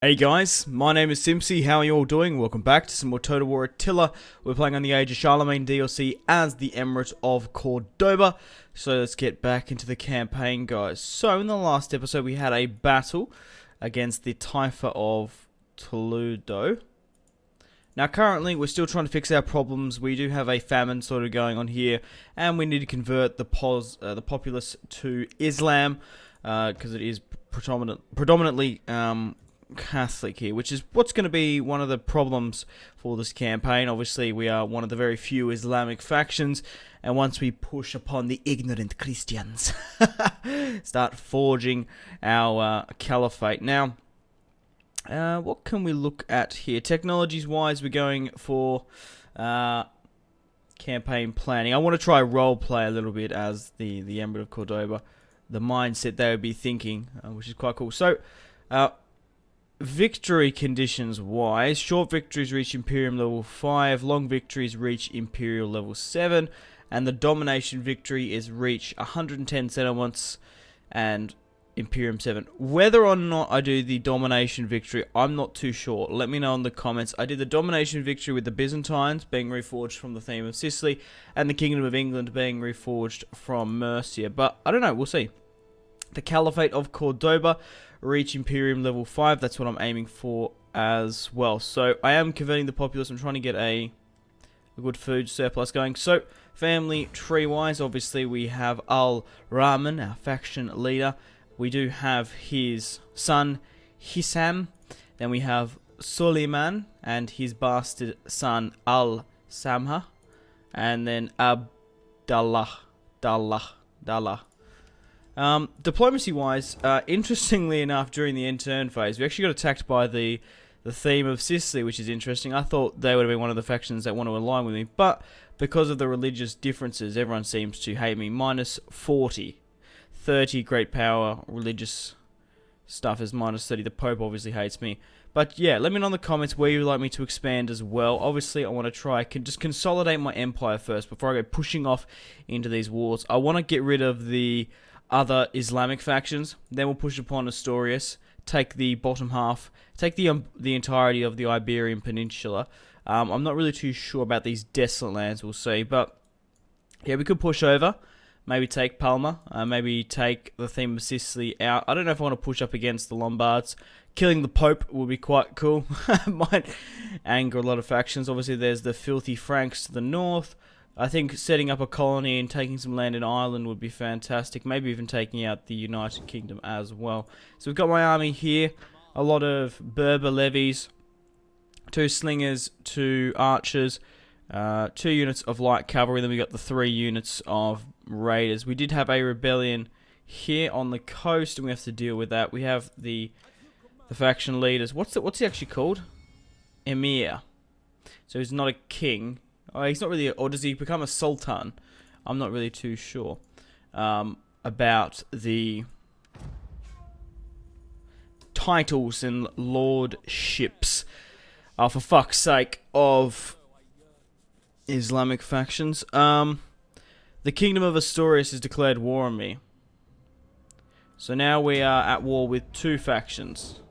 Hey guys, my name is Simpzy. How are you all doing? Welcome back to some more Total War Attila. We're playing on the Age of Charlemagne DLC as the Emirate of Cordoba. So let's get back into the campaign, guys. So in the last episode we had a battle against the Taifa of Toledo. Now currently we're still trying to fix our problems. We do have a famine sort of going on here, and we need to convert the populace to Islam because it is predominantly Catholic here, which is what's going to be one of the problems for this campaign. Obviously, we are one of the very few Islamic factions, and once we push upon the ignorant Christians, start forging our caliphate. Now, what can we look at here? Technologies-wise, we're going for campaign planning. I want to try roleplay a little bit as the Emirate of Cordoba, the mindset they would be thinking, which is quite cool. So, victory conditions wise, short victories reach Imperium level 5, long victories reach Imperial level 7, and the domination victory is reach 110 settlements and Imperium 7. Whether or not I do the domination victory, I'm not too sure. Let me know in the comments. I did the domination victory with the Byzantines being reforged from the theme of Sicily, and the Kingdom of England being reforged from Mercia, but I don't know, we'll see. The Caliphate of Cordoba reach Imperium level 5. That's what I'm aiming for as well. So I am converting the populace. I'm trying to get a good food surplus going. So family tree wise, obviously we have Al-Rahman, our faction leader. We do have his son Hissam. Then we have Suleiman and his bastard son Al-Samha. And then Abdallah. Diplomacy-wise, interestingly enough, during the end-turn phase, we actually got attacked by the theme of Sicily, which is interesting. I thought they would have been one of the factions that want to align with me, but because of the religious differences, everyone seems to hate me. Minus 40. 30 great power, religious stuff is minus 30. The Pope obviously hates me. But yeah, let me know in the comments where you would like me to expand as well. Obviously, I want to try just consolidate my empire first before I go pushing off into these wars. I want to get rid of the other Islamic factions, then we'll push upon Asturias, take the bottom half, take the entirety of the Iberian Peninsula. I'm not really too sure about these desolate lands, we'll see, but yeah, we could push over, maybe take Palma, maybe take the theme of Sicily out. I don't know if I want to push up against the Lombards. Killing the Pope would be quite cool. Might anger a lot of factions. Obviously, there's the filthy Franks to the north. I think setting up a colony and taking some land in Ireland would be fantastic. Maybe even taking out the United Kingdom as well. So we've got my army here. A lot of Berber levies, 2 slingers, 2 archers, 2 units of light cavalry. Then we got the 3 units of raiders. We did have a rebellion here on the coast, and we have to deal with that. We have the faction leaders. What's he actually called? Emir. So he's not a king. Oh, he's not really, or does he become a sultan? I'm not really too sure about the titles and lordships, for fuck's sake, of Islamic factions. The Kingdom of Asturias has declared war on me. So now we are at war with 2 factions.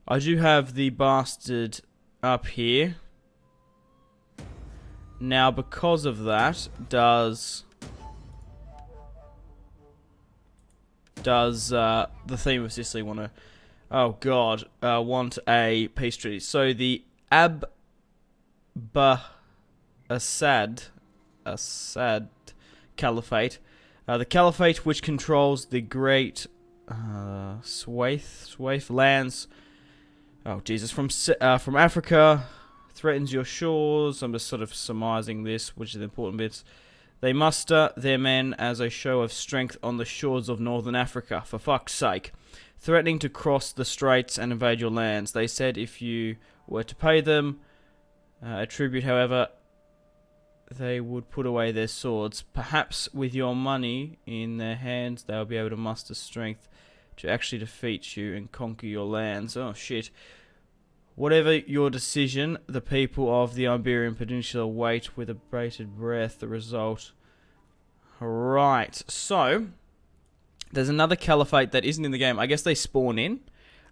I do have the bastard up here. Now, because of that, does the theme of Sicily want to... Oh, God. Want a peace treaty. So, the Assad Caliphate. The Caliphate which controls the great swathe lands... Oh, Jesus. From Africa... threatens your shores. I'm just sort of surmising this, which is the important bits. They muster their men as a show of strength on the shores of northern Africa, for fuck's sake. Threatening to cross the straits and invade your lands. They said if you were to pay them a tribute, however, they would put away their swords. Perhaps with your money in their hands, they'll be able to muster strength to actually defeat you and conquer your lands. Oh, shit. Whatever your decision, the people of the Iberian Peninsula wait with a bated breath the result. Right, so there's another caliphate that isn't in the game. I guess they spawn in.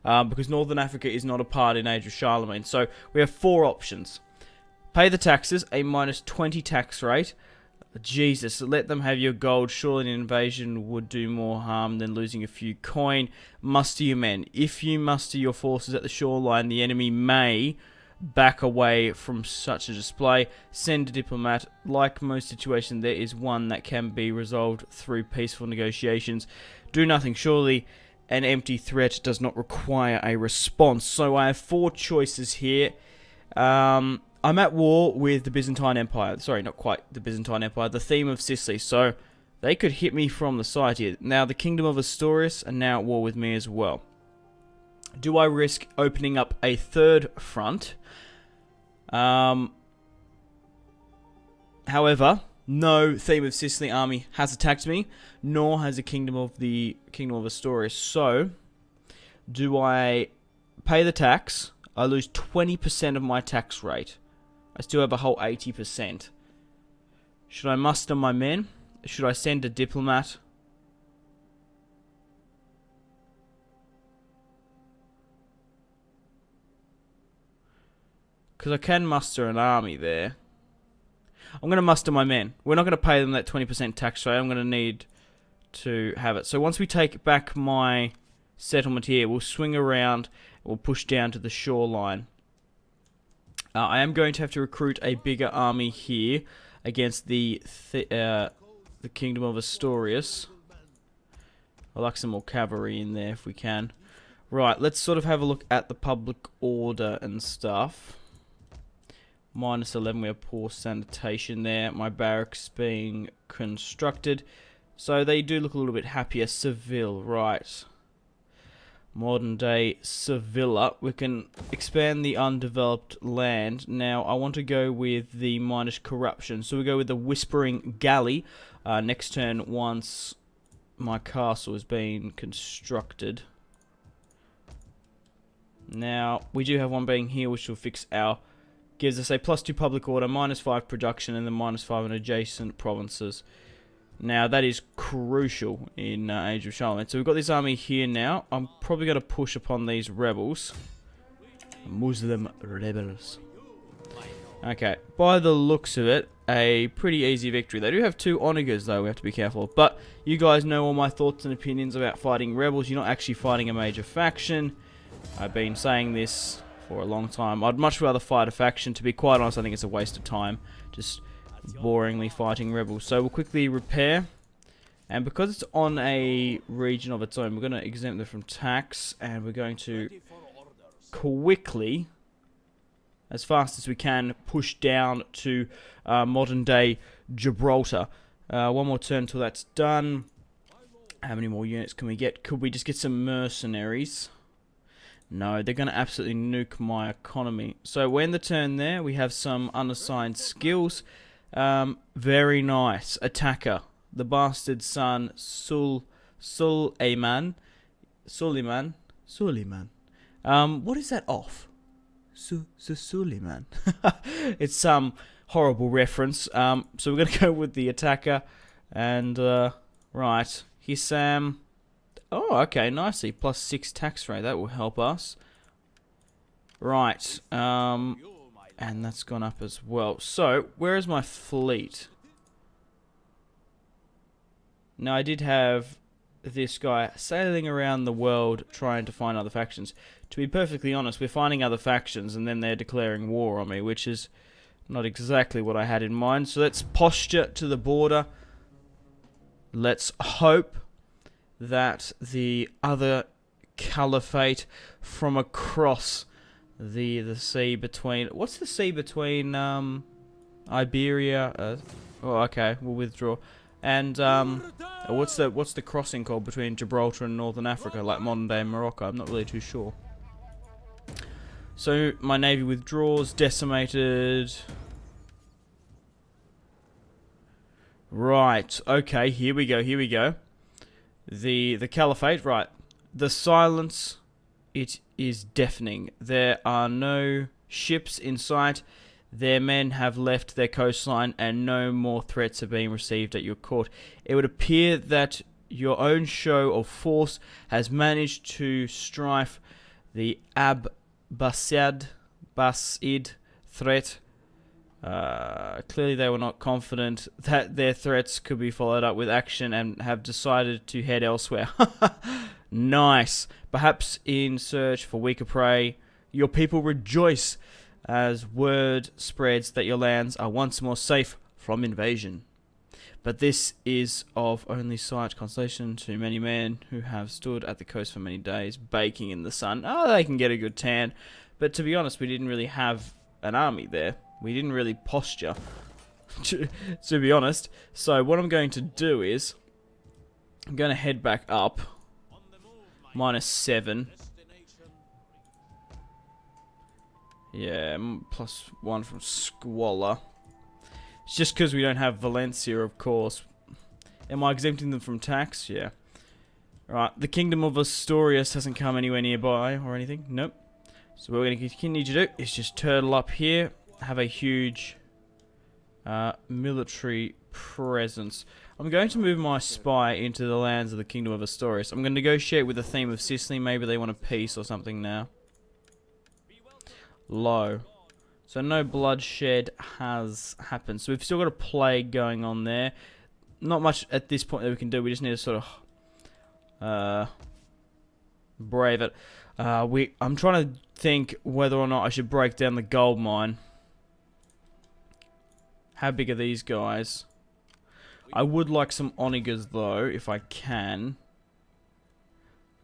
because Northern Africa is not a part in Age of Charlemagne. So we have 4 options. Pay the taxes, a -20 tax rate. Jesus, let them have your gold. Surely an invasion would do more harm than losing a few coin. Muster your men. If you muster your forces at the shoreline, the enemy may back away from such a display. Send a diplomat. Like most situations, there is one that can be resolved through peaceful negotiations. Do nothing. Surely an empty threat does not require a response. So I have 4 choices here. I'm at war with the Byzantine Empire. Sorry, not quite the Byzantine Empire. The theme of Sicily. So they could hit me from the side here. Now the Kingdom of Asturias are now at war with me as well. Do I risk opening up a 3rd front? However, no theme of Sicily army has attacked me, nor has the Kingdom of Asturias. So, do I pay the tax? I lose 20% of my tax rate. I still have a whole 80%. Should I muster my men? Should I send a diplomat? Because I can muster an army there. I'm going to muster my men. We're not going to pay them that 20% tax rate. I'm going to need to have it. So once we take back my settlement here, we'll swing around. We'll push down to the shoreline. I am going to have to recruit a bigger army here against the Kingdom of Asturias. I like some more cavalry in there if we can. Right, let's sort of have a look at the public order and stuff. -11, we have poor sanitation there. My barracks being constructed. So they do look a little bit happier. Seville, right. Modern day Sevilla. We can expand the undeveloped land. Now, I want to go with the minus corruption. So we go with the Whispering Galley. Next turn, once my castle has been constructed. Now, we do have one being here, which will fix our... Gives us a +2 public order, -5 production, and then -5 in adjacent provinces. Now, that is crucial in Age of Charlemagne. So we've got this army here now. I'm probably going to push upon these rebels. Muslim rebels. Okay, by the looks of it, a pretty easy victory. They do have 2 onagers, though, we have to be careful of. But you guys know all my thoughts and opinions about fighting rebels. You're not actually fighting a major faction. I've been saying this for a long time. I'd much rather fight a faction. To be quite honest, I think it's a waste of time. Just boringly fighting rebels. So we'll quickly repair. And because it's on a region of its own, we're going to exempt them from tax. And we're going to quickly, as fast as we can, push down to modern day Gibraltar. One more turn until that's done. How many more units can we get? Could we just get some mercenaries? No, they're going to absolutely nuke my economy. So we're in the turn there. We have some unassigned skills. Very nice. Attacker. The bastard son, Suleiman. What is that off? Suleiman. It's some horrible reference. So we're going to go with the attacker. And, right. Hissam. Oh, okay, nicely. +6 tax rate. That will help us. Right. And that's gone up as well. So, where is my fleet? Now, I did have this guy sailing around the world trying to find other factions. To be perfectly honest, we're finding other factions and then they're declaring war on me, which is not exactly what I had in mind. So, let's posture to the border. Let's hope that the other caliphate from across the sea between... What's the sea between Iberia? Oh, okay, we'll withdraw. And what's the crossing called between Gibraltar and Northern Africa, like modern day Morocco? I'm not really too sure. So my navy withdraws, decimated. Right. Okay. Here we go. The caliphate, right. The silence, it is deafening. There are no ships in sight. Their men have left their coastline and no more threats are being received at your court. It would appear that your own show of force has managed to strife the Abbasid threat. Clearly they were not confident that their threats could be followed up with action and have decided to head elsewhere. Nice. Perhaps in search for weaker prey, your people rejoice as word spreads that your lands are once more safe from invasion. But this is of only slight consolation to many men who have stood at the coast for many days, baking in the sun. Oh, they can get a good tan. But to be honest, we didn't really have an army there. We didn't really posture, to be honest. So what I'm going to do is, I'm going to head back up. -7. Yeah, +1 from Squalor. It's just because we don't have Valencia, of course. Am I exempting them from tax? Yeah. Right, the Kingdom of Asturias hasn't come anywhere nearby or anything. Nope. So what we're going to continue to do is just turtle up here. Have a huge military presence. I'm going to move my spy into the lands of the Kingdom of Asturias. I'm going to negotiate with the theme of Sicily. Maybe they want a peace or something now. Low. So no bloodshed has happened. So we've still got a plague going on there. Not much at this point that we can do. We just need to sort of brave it. I'm trying to think whether or not I should break down the gold mine. How big are these guys? I would like some onagers though, if I can.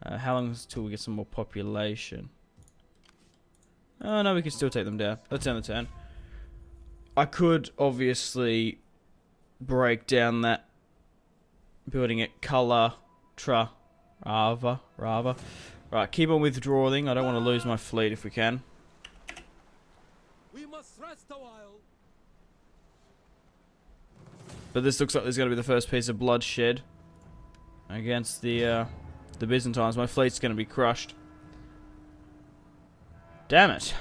How long until we get some more population? Oh no, we can still take them down. Let's end the turn. I could obviously break down that building at Rava. Right, keep on withdrawing. I don't want to lose my fleet if we can. We must rest a while. But this looks like there's going to be the first piece of bloodshed against the Byzantines. My fleet's going to be crushed. Damn it.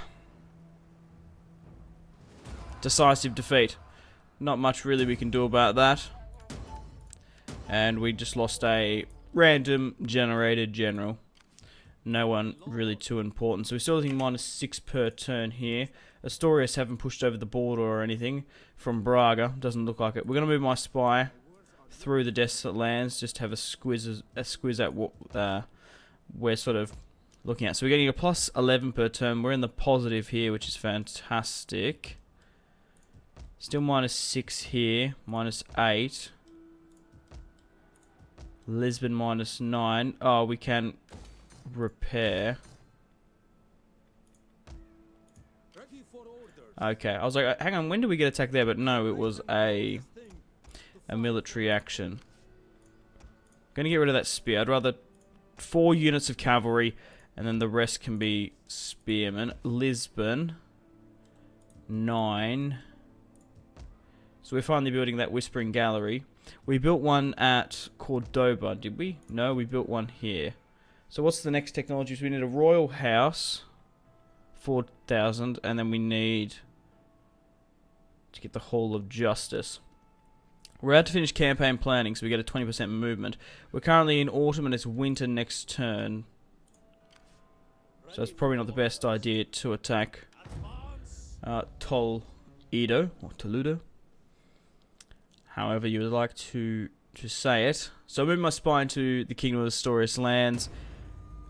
Decisive defeat. Not much really we can do about that. And we just lost a random generated general. No one really too important. So we're still looking -6 per turn here. Asturias haven't pushed over the border or anything from Braga. Doesn't look like it. We're going to move my spy through the desolate lands. Just have a squiz at what we're sort of looking at. So we're getting a +11 per turn. We're in the positive here, which is fantastic. Still -6 here. -8. Lisbon -9. Oh, we can repair. Okay, I was like, hang on, when did we get attacked there? But no, it was a military action. Gonna get rid of that spear. I'd rather 4 units of cavalry, and then the rest can be spearmen. Lisbon 9. So we're finally building that Whispering Gallery. We built one at Cordoba, did we? No, we built one here. So what's the next technology? So we need a royal house, 4,000, and then we need to get the Hall of Justice. We're about to finish campaign planning, so we get a 20% movement. We're currently in autumn and it's winter next turn. So it's probably not the best idea to attack Toledo, or Toledo. However you would like to say it. So I move my spy into the Kingdom of Asturias lands.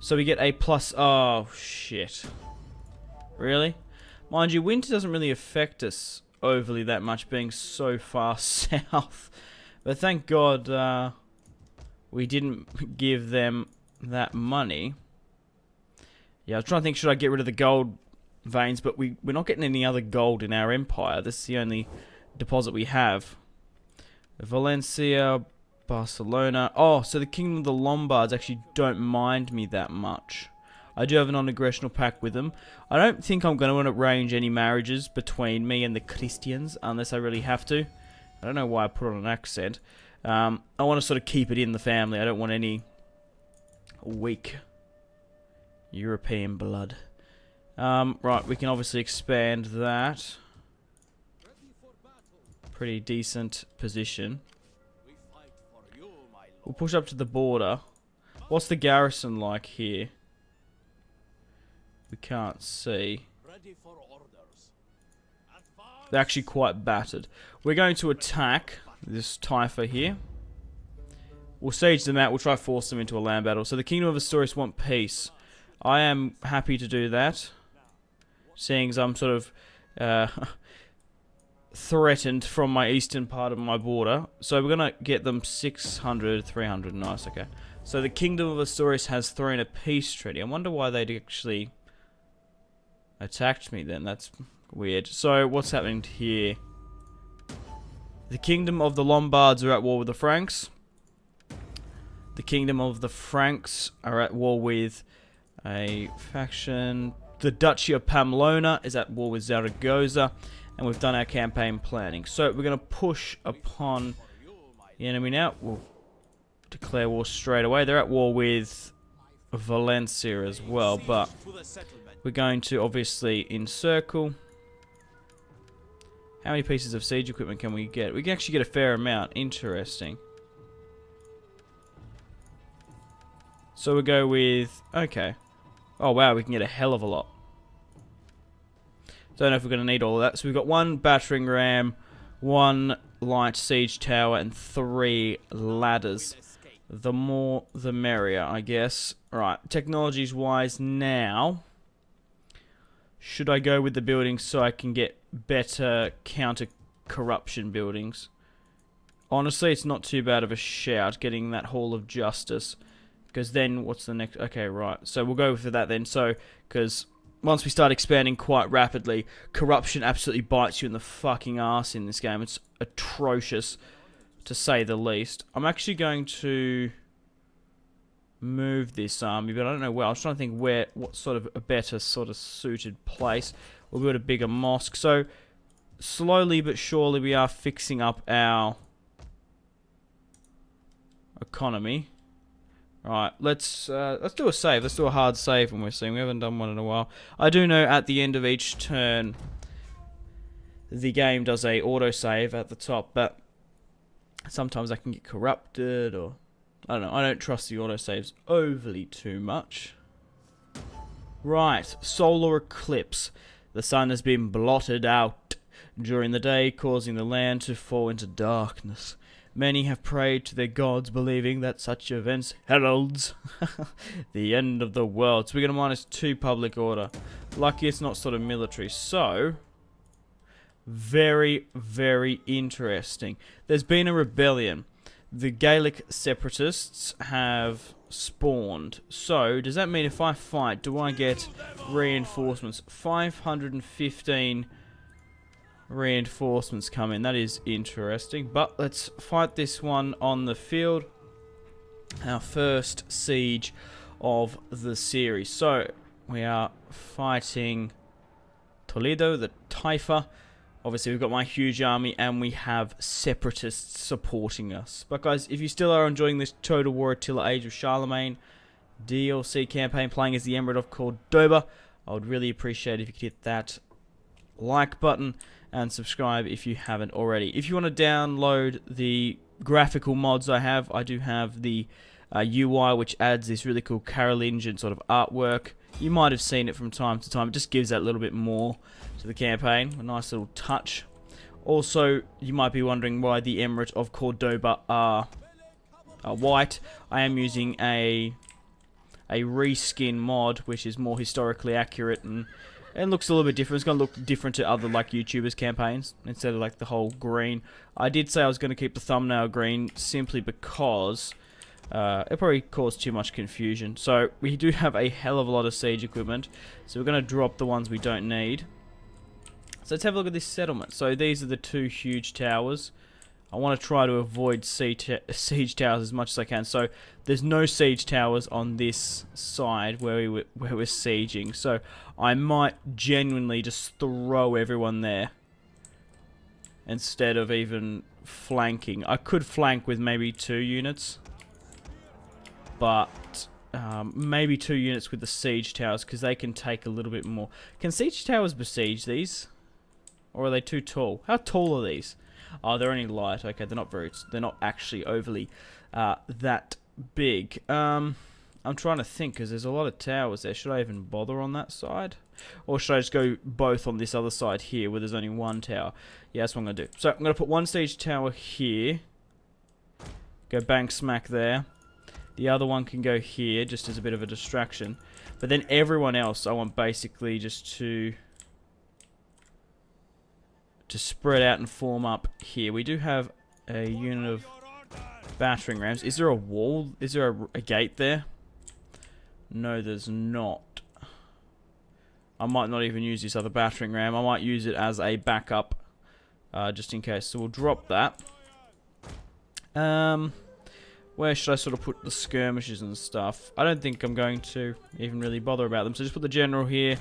So we get a plus... Oh, shit. Really? Mind you, winter doesn't really affect us overly that much, being so far south. But thank God we didn't give them that money. Yeah, I was trying to think, should I get rid of the gold veins? But we're not getting any other gold in our empire. This is the only deposit we have. Valencia... Barcelona. Oh, so the Kingdom of the Lombards actually don't mind me that much. I do have a non-aggressional pact with them. I don't think I'm going to arrange any marriages between me and the Christians, unless I really have to. I don't know why I put on an accent. I want to sort of keep it in the family. I don't want any weak European blood. Right, we can obviously expand that. Pretty decent position. We'll push up to the border. What's the garrison like here? We can't see. Ready for orders. Advance. They're actually quite battered. We're going to attack this Taifa here. We'll siege them out. We'll try to force them into a land battle. So the Kingdom of Asturias want peace. I am happy to do that, seeing as I'm sort of threatened from my eastern part of my border. So we're going to get them 600, 300. Nice, okay. So the Kingdom of Asturias has thrown a peace treaty. I wonder why they'd actually attacked me then. That's weird. So what's happening here? The Kingdom of the Lombards are at war with the Franks. The Kingdom of the Franks are at war with a faction. The Duchy of Pamplona is at war with Zaragoza. And we've done our campaign planning. So we're going to push upon the enemy now. We'll declare war straight away. They're at war with Valencia as well. But we're going to obviously encircle. How many pieces of siege equipment can we get? We can actually get a fair amount. Interesting. So we'll go with... Okay. Oh, wow. We can get a hell of a lot. Don't know if we're going to need all of that. So we've got 1 battering ram, 1 light siege tower, and 3 ladders. The more, the merrier, I guess. Right. Technologies-wise now... Should I go with the buildings so I can get better counter-corruption buildings? Honestly, it's not too bad of a shout getting that Hall of Justice. Because then, what's the next? Okay, right. So we'll go for that then. So, because once we start expanding quite rapidly, corruption absolutely bites you in the fucking ass in this game. It's atrocious, to say the least. I'm actually going to move this army, but I don't know where. I was trying to think what sort of a better sort of suited place. We'll build a bigger mosque. So, slowly but surely, we are fixing up our economy. Right, let's do a save. Let's do a hard save when we're seeing. We haven't done one in a while. I do know at the end of each turn, the game does a autosave at the top, but sometimes I can get corrupted, or I don't know. I don't trust the autosaves overly too much. Right, solar eclipse. The sun has been blotted out during the day, causing the land to fall into darkness. Many have prayed to their gods, believing that such events heralds the end of the world. So we're going to -2 public order. Lucky it's not sort of military. So, very, very interesting. There's been a rebellion. The Gaelic separatists have spawned. So, does that mean if I fight, do I get reinforcements? 515 reinforcements come in. That is interesting. But let's fight this one on the field. Our first siege of the series. So, we are fighting Toledo, the Taifa. Obviously, we've got my huge army, and we have separatists supporting us. But guys, if you still are enjoying this Total War Attila Age of Charlemagne DLC campaign playing as the Emirate of Cordoba, I would really appreciate if you could hit that like button and subscribe if you haven't already. If you want to download the graphical mods I do have the UI, which adds this really cool Carolingian sort of artwork. You might have seen it from time to time. It just gives that little bit more to the campaign. A nice little touch. Also, you might be wondering why the Emirate of Cordoba are white. I am using a reskin mod, which is more historically accurate and looks a little bit different. It's going to look different to other like YouTubers' campaigns instead of like the whole green. I did say I was going to keep the thumbnail green simply because it probably caused too much confusion. So we do have a hell of a lot of siege equipment. So we're going to drop the ones we don't need. So let's have a look at this settlement. So these are the 2 huge towers. I want to try to avoid siege towers as much as I can. So there's no siege towers on this side where we're sieging. So I might genuinely just throw everyone there instead of even flanking. I could flank with maybe 2 units, but maybe 2 units with the siege towers because they can take a little bit more. Can siege towers besiege these, or are they too tall? How tall are these? Oh, they're only light. Okay, they're not actually overly that big. I'm trying to think, because there's a lot of towers there. Should I even bother on that side? Or should I just go both on this other side here, where there's only one tower? Yeah, that's what I'm going to do. So, I'm going to put one siege tower here. Go bang smack there. The other one can go here, just as a bit of a distraction. But then everyone else, I want basically just to spread out and form up here. We do have a unit of battering rams. Is there a wall? Is there a gate there? No, there's not. I might not even use this other battering ram. I might use it as a backup, just in case. So we'll drop that. Where should I sort of put the skirmishes and stuff? I don't think I'm going to even really bother about them. So just put the general here.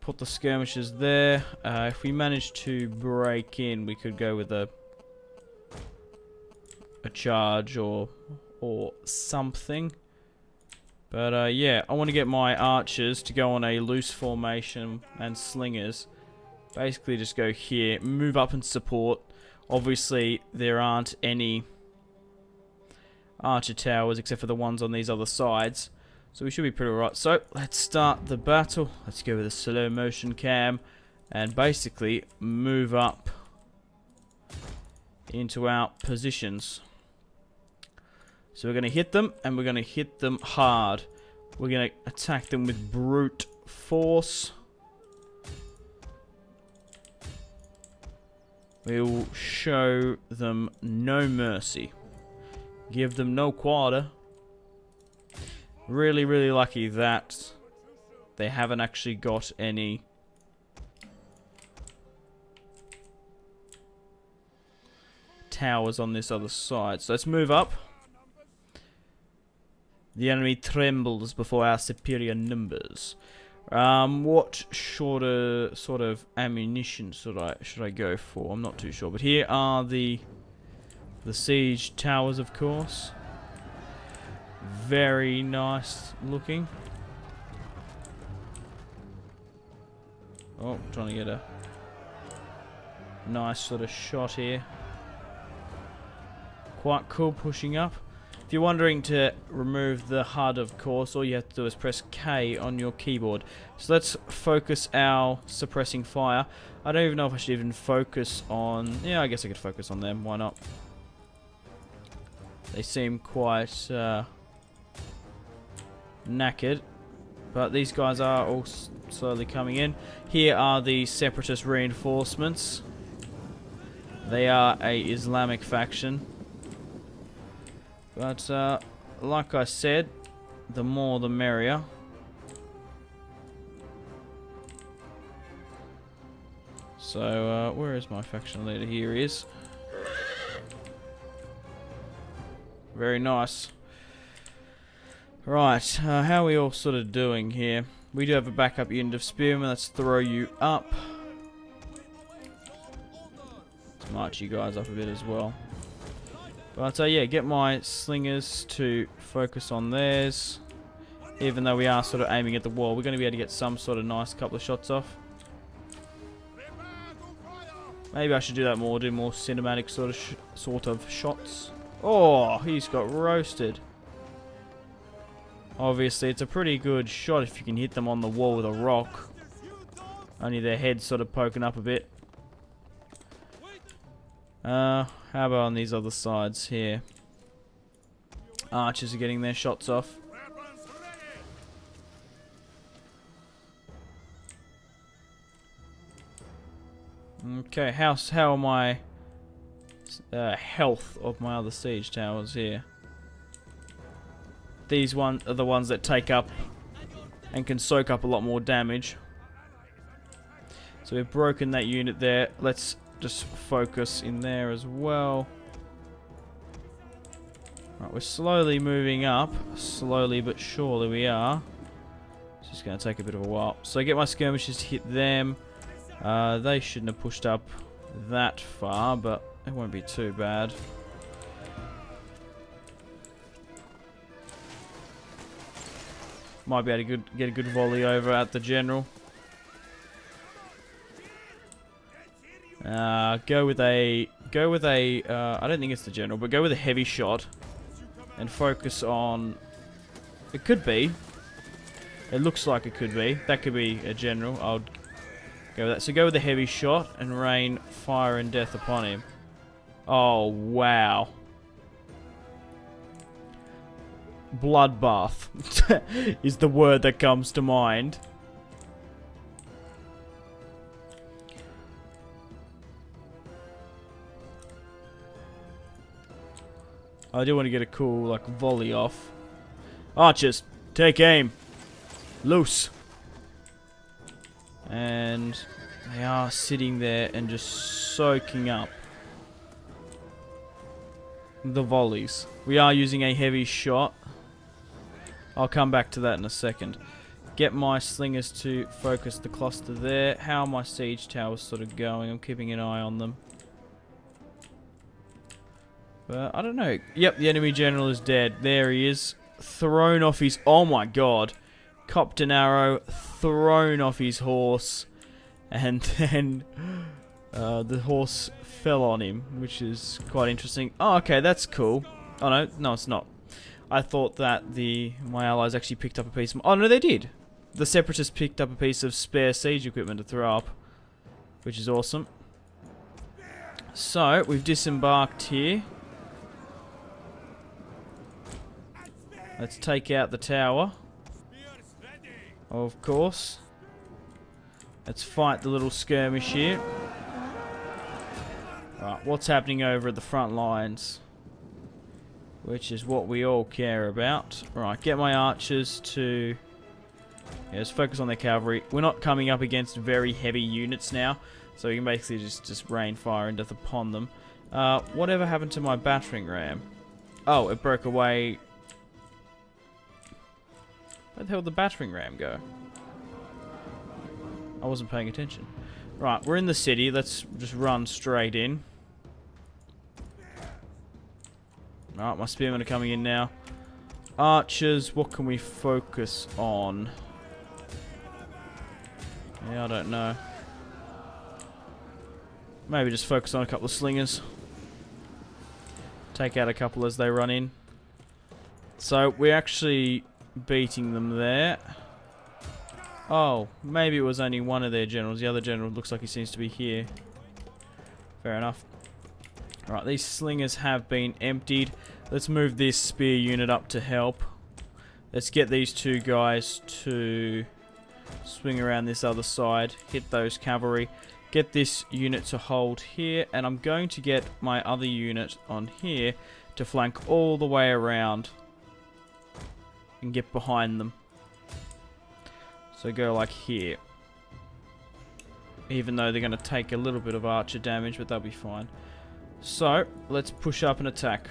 Put the skirmishes there. If we manage to break in, we could go with a charge or something. But yeah, I want to get my archers to go on a loose formation and slingers. Basically just go here, move up and support. Obviously there aren't any archer towers except for the ones on these other sides. So we should be pretty alright. So let's start the battle. Let's go with a slow motion cam and basically move up into our positions. So we're going to hit them, and we're going to hit them hard. We're going to attack them with brute force. We will show them no mercy. Give them no quarter. Really, really lucky that they haven't actually got any towers on this other side. So let's move up. The enemy trembles before our superior numbers. What sort of ammunition should I go for? I'm not too sure. But here are the siege towers, of course. Very nice looking. Oh, trying to get a nice sort of shot here. Quite cool pushing up. If you're wondering to remove the HUD, of course, all you have to do is press K on your keyboard. So let's focus our suppressing fire. I don't even know if I should even focus on... Yeah, I guess I could focus on them. Why not? They seem quite knackered. But these guys are all slowly coming in. Here are the separatist reinforcements. They are a Islamic faction. But, like I said, the more the merrier. So, where is my faction leader? Here he is. Very nice. Right, how are we all sort of doing here? We do have a backup unit of spearmen. Let's throw you up. Let's march you guys up a bit as well. But yeah, get my slingers to focus on theirs. Even though we are sort of aiming at the wall, we're going to be able to get some sort of nice couple of shots off. Maybe I should do that more, do more cinematic sort of shots. Oh, he's got roasted. Obviously, it's a pretty good shot if you can hit them on the wall with a rock. Only their head's sort of poking up a bit. How about on these other sides here? Archers are getting their shots off. Okay, how are my health of my other siege towers here? These are the ones that take up and can soak up a lot more damage. So we've broken that unit there. Let's just focus in there as well. Right, we're slowly moving up. Slowly but surely we are. It's just going to take a bit of a while. So I get my skirmishers to hit them. They shouldn't have pushed up that far, but it won't be too bad. Might be able to get a good volley over at the general. Go with a I don't think it's the general, but go with a heavy shot and focus on It could be. It looks like it could be. That could be a general. I'll go with that. So go with the heavy shot and rain fire and death upon him. Oh, wow. Bloodbath is the word that comes to mind. I do want to get a cool, like, volley off. Archers, take aim. Loose. And they are sitting there and just soaking up the volleys. We are using a heavy shot. I'll come back to that in a second. Get my slingers to focus the cluster there. How are my siege towers sort of going? I'm keeping an eye on them. But I don't know. Yep, the enemy general is dead. There he is. Thrown off his... Oh my god. Copped an arrow. Thrown off his horse. And then the horse fell on him, which is quite interesting. Oh, okay, that's cool. Oh, no. No, it's not. I thought that my allies actually picked up a piece of... Oh, no, they did. The separatists picked up a piece of spare siege equipment to throw up, which is awesome. So, we've disembarked here. Let's take out the tower. Of course. Let's fight the little skirmish here. Right, what's happening over at the front lines? Which is what we all care about. Right, get my archers to... Yeah, let's focus on their cavalry. We're not coming up against very heavy units now, so we can basically just rain fire and death upon them. Whatever happened to my battering ram? Oh, it broke away... Where the hell did the battering ram go? I wasn't paying attention. Right, we're in the city. Let's just run straight in. Right, my spearmen are coming in now. Archers, what can we focus on? Yeah, I don't know. Maybe just focus on a couple of slingers. Take out a couple as they run in. So, we're actually beating them there. Oh, maybe it was only one of their generals. The other general looks like he seems to be here. Fair enough. Alright, these slingers have been emptied. Let's move this spear unit up to help. Let's get these two guys to swing around this other side. Hit those cavalry. Get this unit to hold here. And I'm going to get my other unit on here to flank all the way around. And get behind them. So go like here. Even though they're going to take a little bit of archer damage, but they'll be fine. So, let's push up and attack.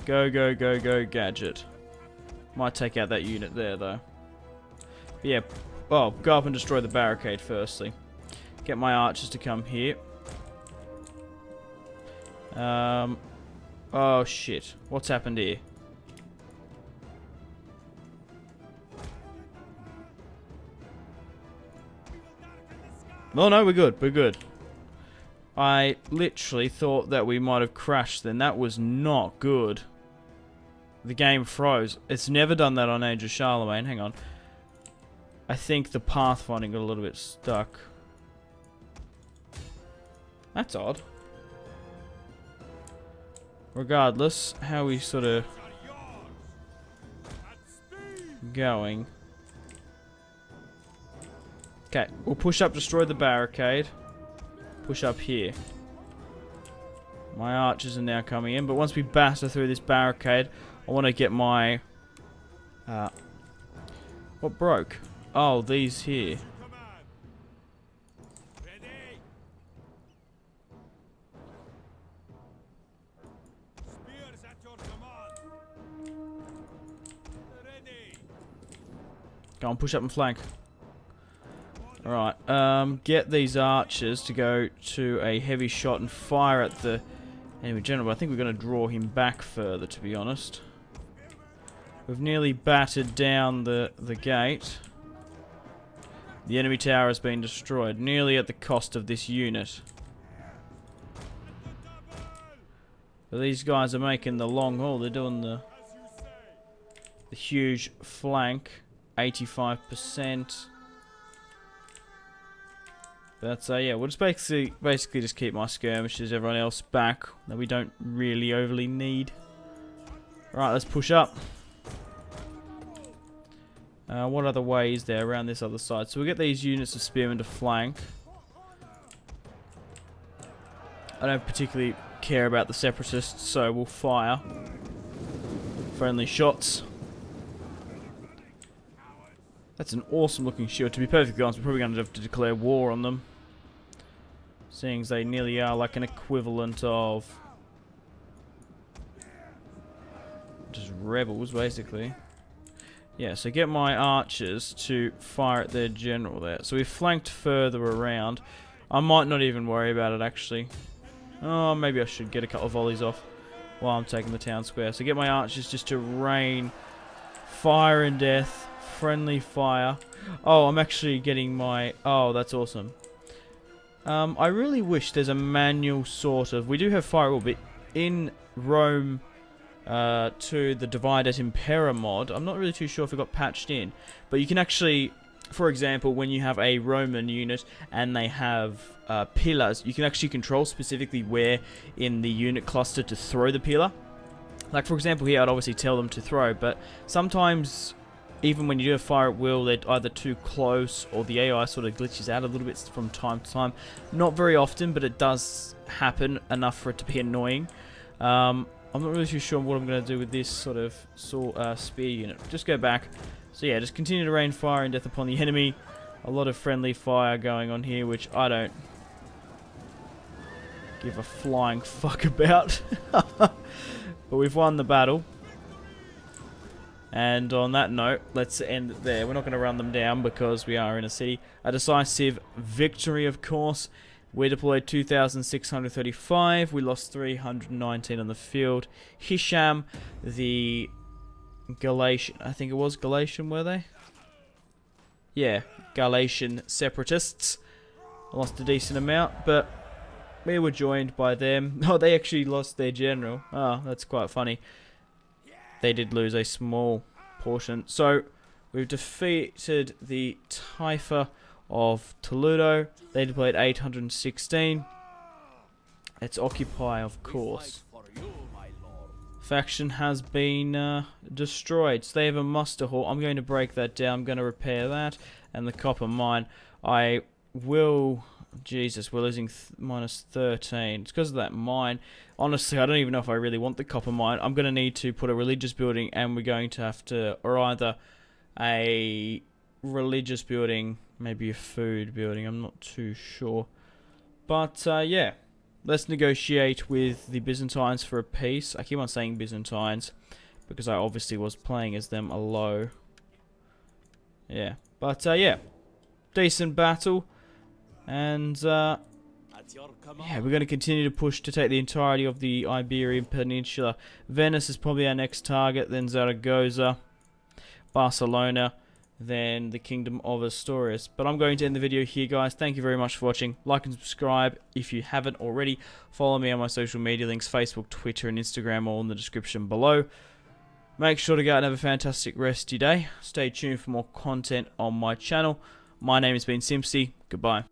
Go, go, go, go, gadget. Might take out that unit there, though. But yeah, oh, go up and destroy the barricade firstly. Get my archers to come here. Oh shit. What's happened here? Oh no, we're good, we're good. I literally thought that we might have crashed then. That was not good. The game froze. It's never done that on Age of Charlemagne. Hang on. I think the pathfinding got a little bit stuck. That's odd. Regardless, how we sort of going. Okay, we'll push up, destroy the barricade. Push up here. My archers are now coming in, but once we batter through this barricade, I want to get my... what broke? Oh, these here. Go on, push up and flank. Alright, get these archers to go to a heavy shot and fire at the enemy general. But I think we're going to draw him back further, to be honest. We've nearly battered down the gate. The enemy tower has been destroyed, nearly at the cost of this unit. But these guys are making the long haul. They're doing the the huge flank, 85%. But yeah, we'll just basically just keep my skirmishers, everyone else back that we don't really overly need. Right, let's push up. What other way is there around this other side? So we'll get these units of spearmen to flank. I don't particularly care about the separatists, so we'll fire friendly shots. That's an awesome looking shield. To be perfectly honest, we're probably going to have to declare war on them, seeing as they nearly are like an equivalent of just rebels, basically. Yeah, so get my archers to fire at their general there. So we've flanked further around. I might not even worry about it, actually. Oh, maybe I should get a couple of volleys off while I'm taking the town square. So get my archers just to rain fire and death, friendly fire. Oh, I'm actually getting my... Oh, that's awesome. I really wish there's a manual sort of... We do have fire, but in Rome... to the Divide et Impera mod. I'm not really too sure if it got patched in, but you can actually, for example, when you have a Roman unit and they have pillars, you can actually control specifically where in the unit cluster to throw the pillar. Like, for example, here I'd obviously tell them to throw, but sometimes even when you do a fire at will, they're either too close or the AI sort of glitches out a little bit from time to time. Not very often, but it does happen enough for it to be annoying. I'm not really too sure what I'm going to do with this sort of spear unit. Just go back. So yeah, just continue to rain fire and death upon the enemy. A lot of friendly fire going on here, which I don't give a flying fuck about. But we've won the battle. And on that note, let's end it there. We're not going to run them down because we are in a city. A decisive victory, of course. We deployed 2,635. We lost 319 on the field. Hisham, the Galatian... I think it was Galatian, were they? Yeah, Galatian separatists. Lost a decent amount, but we were joined by them. Oh, they actually lost their general. Oh, that's quite funny. They did lose a small portion. So, we've defeated the Taifa of Toledo. They deployed 816. It's Occupy, of course. Faction has been destroyed. So they have a muster hall. I'm going to break that down. I'm going to repair that. And the copper mine. I will... Jesus, we're losing minus 13. It's because of that mine. Honestly, I don't even know if I really want the copper mine. I'm going to need to put a religious building, and we're going to have to... Or either a religious building... Maybe a food building, I'm not too sure. But, yeah. Let's negotiate with the Byzantines for a peace. I keep on saying Byzantines, because I obviously was playing as them a low. Yeah. But, yeah. Decent battle. And, yeah, we're going to continue to push to take the entirety of the Iberian Peninsula. Venice is probably our next target, then Zaragoza, Barcelona, then the Kingdom of Asturias. But I'm going to end the video here, guys. Thank you very much for watching. Like and subscribe if you haven't already. Follow me on my social media links, Facebook, Twitter, and Instagram, all in the description below. Make sure to go out and have a fantastic rest of your day. Stay tuned for more content on my channel. My name has been Simpzy. Goodbye.